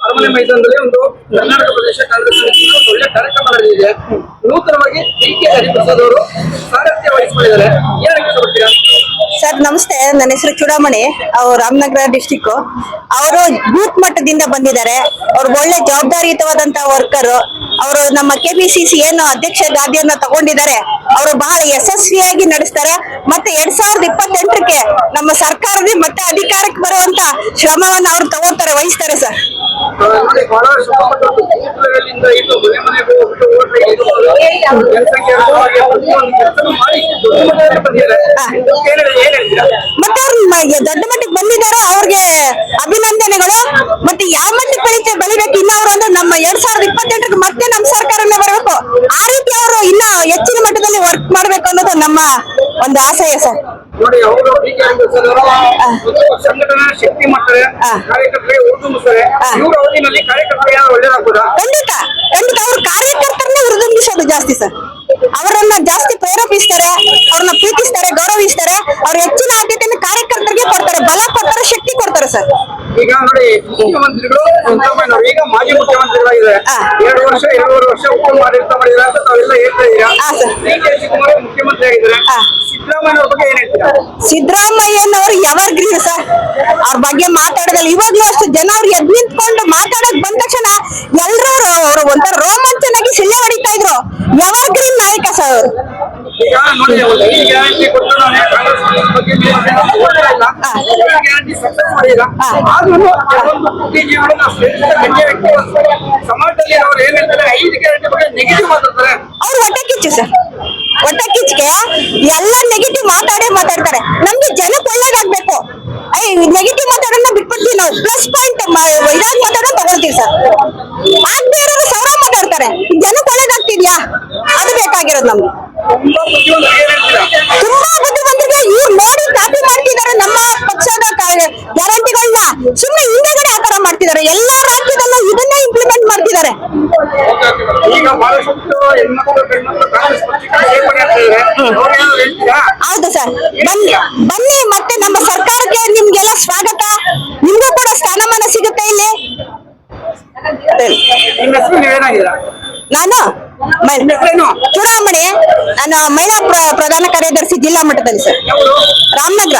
ಅರಮನೆ ಮೈದಾನದಲ್ಲಿ ಒಂದು ಕರ್ನಾಟಕ ಪ್ರದೇಶ ಕಾಂಗ್ರೆಸ್ ಸಮಿತಿಯ ಒಂದು ಒಳ್ಳೆ ಕಾರ್ಯಕ್ರಮ ನಡೆದಿದೆ. ನೂತನವಾಗಿ ಡಿ.ಕೆ. ಹರಿಪ್ರಸಾದ್ ಅವರು ಸಾರಥ್ಯ ವಹಿಸಿಕೊಂಡಿದ್ದಾರೆ. ಏನ್ ಇಷ್ಟಪಡ್ತೀರಾ? ಸರ್ ನಮಸ್ತೆ, ನನ್ನ ಹೆಸರು ಚೂಡಾಮಣಿ. ಅವರು ರಾಮನಗರ ಡಿಸ್ಟಿಕ್. ಅವರು ಬೂತ್ ಮಟ್ಟದಿಂದ ಬಂದಿದ್ದಾರೆ. ಅವ್ರು ಒಳ್ಳೆ ಜವಾಬ್ದಾರಿಯುತವಾದಂತಹ ವರ್ಕರ್. ಅವರು ನಮ್ಮ ಕೆಪಿಸಿಸಿ ಏನು ಅಧ್ಯಕ್ಷ ಗಾದಿಯನ್ನ ತಗೊಂಡಿದ್ದಾರೆ, ಅವರು ಬಹಳ ಯಶಸ್ವಿಯಾಗಿ ನಡೆಸ್ತಾರೆ. ಮತ್ತೆ 2028ಕ್ಕೆ ನಮ್ಮ ಸರ್ಕಾರದ ಮತ್ತೆ ಅಧಿಕಾರಕ್ಕೆ ಬರುವಂತ ಶ್ರಮವನ್ನು ಅವ್ರು ತಗೋತಾರೆ, ವಹಿಸ್ತಾರೆ ಸರ್. ನೋಡಿ, ಬಹಳಷ್ಟು ಬೂತ್ಗಳಿಂದ ಇಟ್ಟು ಮನೆ ಮನೆಗೂ ಹೋಗ್ಬಿಟ್ಟು ಓಟ್ ಜನಸಂಖ್ಯೆ ಪ್ರತಿಯೊಂದು ಕೆಲಸ ಮಾಡಿ ದೊಡ್ಡ ಮಟ್ಟದಲ್ಲಿ ಬಂದಿದ್ದಾರೆ. ಏನ್ ಹೇಳ್ತೀರಾ? ಮತ್ತೆ ಅವ್ರು ದೊಡ್ಡ ಮಟ್ಟಕ್ಕೆ ಬಂದಿದ್ದಾರೆ, ಅವ್ರಿಗೆ ಅಭಿನಂದನೆಗಳು. ಮತ್ತೆ ಯಾವ ಮಟ್ಟಕ್ಕೆ ಬೆಳಿಬೇಕು ಇನ್ನವರು ಅಂದ್ರೆ ನಮ್ಮ 2028ಕ್ಕೆ ಮತ್ತೆ ನಮ್ಮ ಸರ್ಕಾರನೇ ಬರಬೇಕು. ಆ ರೀತಿ ಅವರು ಇನ್ನ ಹೆಚ್ಚಿನ ಮಟ್ಟದಲ್ಲಿ ವರ್ಕ್ ಮಾಡ್ಬೇಕು ಅನ್ನೋದು ನಮ್ಮ ಒಂದು ಆಶಯ ಸರ್. ನೋಡಿ, ಅವರು ಡಿ.ಕೆ. ಹರಿಪ್ರಸಾದ್ ಅವರು ಸಂಘಟನಾ ಶಕ್ತಿ ಮಾಡ್ತಾರೆ, ಕಾರ್ಯಕರ್ತರಿಗೆ ಹುರಿದುಂಬಿಸ್ತಾರೆ. ಇವ್ರ ಅವಧಿನಲ್ಲಿ ಕಾರ್ಯಕರ್ತರಿಗೆ ಒಳ್ಳೇದಾಗ್ಬೋದಾ? ಖಂಡಿತ ಖಂಡಿತ. ಅವ್ರ ಕಾರ್ಯಕರ್ತರನ್ನೇ ಹುರಿದುಂಬಿಸೋದು ಜಾಸ್ತಿ ಸರ್. ಅವರನ್ನ ಜಾಸ್ತಿ ಪ್ರೇರೇಪಿಸ್ತಾರೆ, ಅವ್ರನ್ನ ಪ್ರೀತಿಸ್ತಾರೆ, ಗೌರವಿಸ್ತಾರೆ. ಅವ್ರು ಹೆಚ್ಚಿನ ಆದ್ಯತೆಯನ್ನು ಕಾರ್ಯಕರ್ತರಿಗೆ ಕೊಡ್ತಾರೆ, ಬಲ ಕೊಡ್ತಾರೆ, ಶಕ್ತಿ ಕೊಡ್ತಾರೆ ಸರ್. ಈಗ ನೋಡಿ, ಮುಖ್ಯಮಂತ್ರಿಗಳು ಈಗ ಮಾಜಿ ಮುಖ್ಯಮಂತ್ರಿಗಳಾಗಿದ್ದಾರೆ. 2 ವರ್ಷ ಉಪಮಾಡಳಿತ ಮಾಡಿದ್ದಾರೆ ಅಂತ ತಾವೆಲ್ಲ ಹೇಳ್ತಾ ಇದ್ದೀರಾ. ಡಿ.ಕೆ. ಶಿವಕುಮಾರ್ ಮುಖ್ಯಮಂತ್ರಿ ಆಗಿದ್ದಾರೆ. ಸಿದ್ದರಾಮಯ್ಯ ಅವ್ರ ಬಗ್ಗೆ ಏನ್ ಹೇಳ್ತೀರಾ? ಸಿದ್ದರಾಮಯ್ಯನವರು ಯಾವಾಗ್ರೀ ಸರ್, ಅವ್ರ ಬಗ್ಗೆ ಮಾತಾಡೋದಲ್ಲ. ಇವಾಗ್ಲೂ ಅಷ್ಟು ಜನ ಅವ್ರು ಎದ್ ನಿಂತ್ಕೊಂಡು ಮಾತಾಡಕ್ ಬಂದ ತಕ್ಷಣ ಎಲ್ರೂ ಅವರು ಒಂಥರ ರೋಮಾಂಚನಾಗಿ ಸಿಳ್ಳೆ ಹೊಡಿತಾ ಇದ್ರು. ಯಾವಾಗ್ರೀನ್ ನಾಯಕ ಸರ್ ಅವರು. ಈಗ ನೋಡಿ, ಗ್ಯಾರಂಟಿ ಕೊಟ್ಟು ನಾನು ಕಾಂಗ್ರೆಸ್ ಬಗ್ಗೆ ಗ್ಯಾರಂಟಿ ಸಕ್ಸಸ್ ಮಾಡಿಲ್ಲ. ಆದ್ರೂ ಕೆಲವೊಂದು ಬುದ್ಧಿಜೀವಿಗಳು ಸಮಾಜದಲ್ಲಿ ಅವ್ರು ಏನ್ ಹೇಳ್ತಾರೆ, 5 ಗ್ಯಾರಂಟಿ ಬಗ್ಗೆ ನೆಗೆಟಿವ್ ಮಾತಾಡ್ತಾರೆ. ಅವ್ರು ಹೊಟ್ಟೆ ಕಿಚ್ಚು ಸರ್, ಹೊಟ್ಟೆ ಕಿಚ್ಚಿಗೆ ಎಲ್ಲ ನೆಗೆಟಿವ್ ಮಾತಾಡ್ತಾರೆ. ನಮ್ಗೆ ಜನಕ್ಕೆ ಒಳ್ಳೇದಾಗ್ಬೇಕು. ನೆಗೆಟಿವ್ ಮಾತಾಡೋಣ ಬಿಟ್ಬಿಡ್ತೀವಿ ನಾವು. ಪ್ಲಸ್ ಪಾಯಿಂಟ್ ಇದಾಗಿ ಮಾತಾಡೋಣ ತಗೊಳ್ತೀವಿ ಸರ್. ಆಗದೆ ಇರೋರು ಸಾವಿರ ಮಾತಾಡ್ತಾರೆ. ಜನಕ್ಕೆ ಒಳ್ಳೇದಾಗ್ತಿದ್ಯಾ? ಅದು ಬೇಕಾಗಿರೋದು ನಮ್ಗೆ. ತುಂಬಾ ಬುದ್ಧಿವಂತರಿಗೆ ಇವ್ರು ನೋಡಿ ಕಾಪಿ ಮಾಡ್ತಿದ್ದಾರೆ ನಮ್ಮ ಪಕ್ಷದ ಗ್ಯಾರಂಟಿಗಳನ್ನ. ಸುಮ್ಮನೆ ಹಿಂದೆಗಡೆ ಆತರ ಮಾಡ್ತಿದ್ದಾರೆ. ಎಲ್ಲಾ ರಾಜ್ಯದಲ್ಲೂ ಇದನ್ನೇ ಇಂಪ್ಲಿಮೆಂಟ್ ಮಾಡ್ತಿದ್ದಾರೆ. ಈಗ ಬಹಳಷ್ಟು ಹೆಣ್ಮಕ್ಳು ಗಂಡ್ಮಕ್ಳು ಕಾಂಗ್ರೆಸ್ ಪಕ್ಷಕ್ಕೆ ಸೇರ್ಪಡೆ ಆಗ್ತಿದ್ದಾರೆ. ಹೌದು ಸರ್, ಬನ್ನಿ ಮತ್ತೆ ನಮ್ಮ ಸರ್ಕಾರಕ್ಕೆ ನಿಮ್ಗೆಲ್ಲ ಸ್ವಾಗತ. ನಿಮ್ಗೂ ಕೂಡ ಸ್ಥಾನಮಾನ ಸಿಗುತ್ತೆ ಇಲ್ಲಿ. ನಿಮ್ಮ ಹೆಸರು ನೀವೇನಾಗಿದ್ದೀರಾ? ನಾನು ಚೂಡಾಮಣಿ. ನಾನು ಮಹಿಳಾ ಪ್ರಧಾನ ಕಾರ್ಯದರ್ಶಿ ಜಿಲ್ಲಾ ಮಟ್ಟದಲ್ಲಿ ಸರ್, ರಾಮನಗರ.